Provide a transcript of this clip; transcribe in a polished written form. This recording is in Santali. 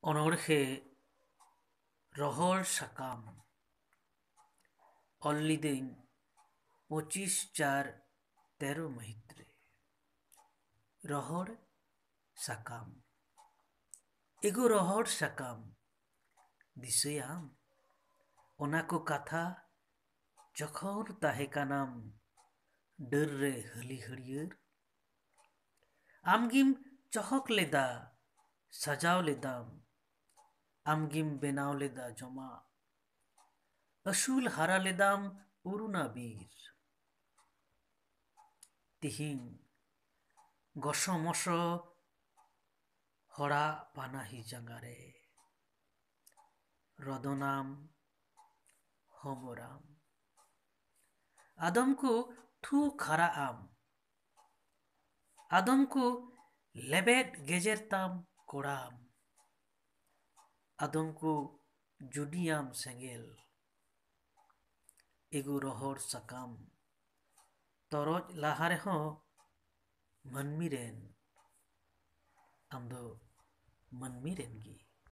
ᱚᱱᱚᱬᱦᱮ ᱨᱚᱦᱚᱲ ᱥᱟᱠᱟᱢ ᱚᱞ ᱞᱤᱫᱟᱹᱧ 25/4/13 ᱢᱟᱹᱦᱤᱛ ᱨᱮ᱾ ᱨᱚᱦᱚᱲ ᱥᱟᱠᱟᱢ ᱮᱜᱳ ᱨᱚᱦᱚᱲ ᱥᱟᱠᱟᱢ ᱫᱤᱥᱟᱹᱭᱟᱢ ᱚᱱᱟ ᱠᱚ ᱠᱟᱛᱷᱟ ᱡᱚᱠᱷᱚᱱ ᱛᱟᱦᱮᱸ ᱠᱟᱱᱟᱢ ᱰᱟᱹᱨ ᱨᱮ ᱦᱟᱹᱞᱤ ᱦᱟᱹᱲᱭᱟᱹᱨ? ᱟᱢᱜᱮᱢ ᱪᱚᱦᱚᱠ ᱞᱮᱫᱟ, ᱥᱟᱡᱟᱣ ᱞᱮᱫᱟᱢ, ᱟᱢᱜᱮᱢ ᱵᱮᱱᱟᱣ ᱞᱮᱫᱟ ᱡᱚᱢᱟᱜ, ᱟᱹᱥᱩᱞ ᱦᱟᱨᱟ ᱞᱮᱫᱟᱢ ᱯᱩᱨᱩᱱᱟ ᱵᱤᱨ᱾ ᱛᱤᱦᱤᱧ ᱜᱚᱥᱚ ᱢᱚᱥᱚ ᱦᱚᱲᱟᱜ ᱯᱟᱱᱟᱦᱤ ᱡᱟᱸᱜᱟ ᱨᱮ ᱨᱚᱫᱚᱱᱟᱢ, ᱦᱚᱢᱚᱨᱟᱢ, ᱟᱫᱚᱢ ᱠᱚ ᱛᱷᱩ ᱠᱷᱟᱨᱟᱜ ᱟᱢ, ᱟᱫᱚᱢ ᱠᱚ ᱞᱮᱵᱮᱫ ᱜᱮᱡᱮᱨ ᱛᱟᱢ ᱠᱚᱲᱟᱢ, ᱟᱫᱚᱢ ᱠᱚ ᱡᱩᱰᱤᱭᱟᱢ ᱥᱮᱸᱜᱮᱞ᱾ ᱮᱜᱳ ᱨᱚᱦᱚᱲ ᱥᱟᱠᱟᱢ ᱛᱚᱨᱚᱡ ᱞᱟᱦᱟ ᱨᱮᱦᱚᱸ ᱢᱟᱹᱱᱢᱤ ᱨᱮᱱ, ᱟᱢ ᱫᱚ ᱢᱟᱹᱱᱢᱤ ᱨᱮᱱ ᱜᱮ᱾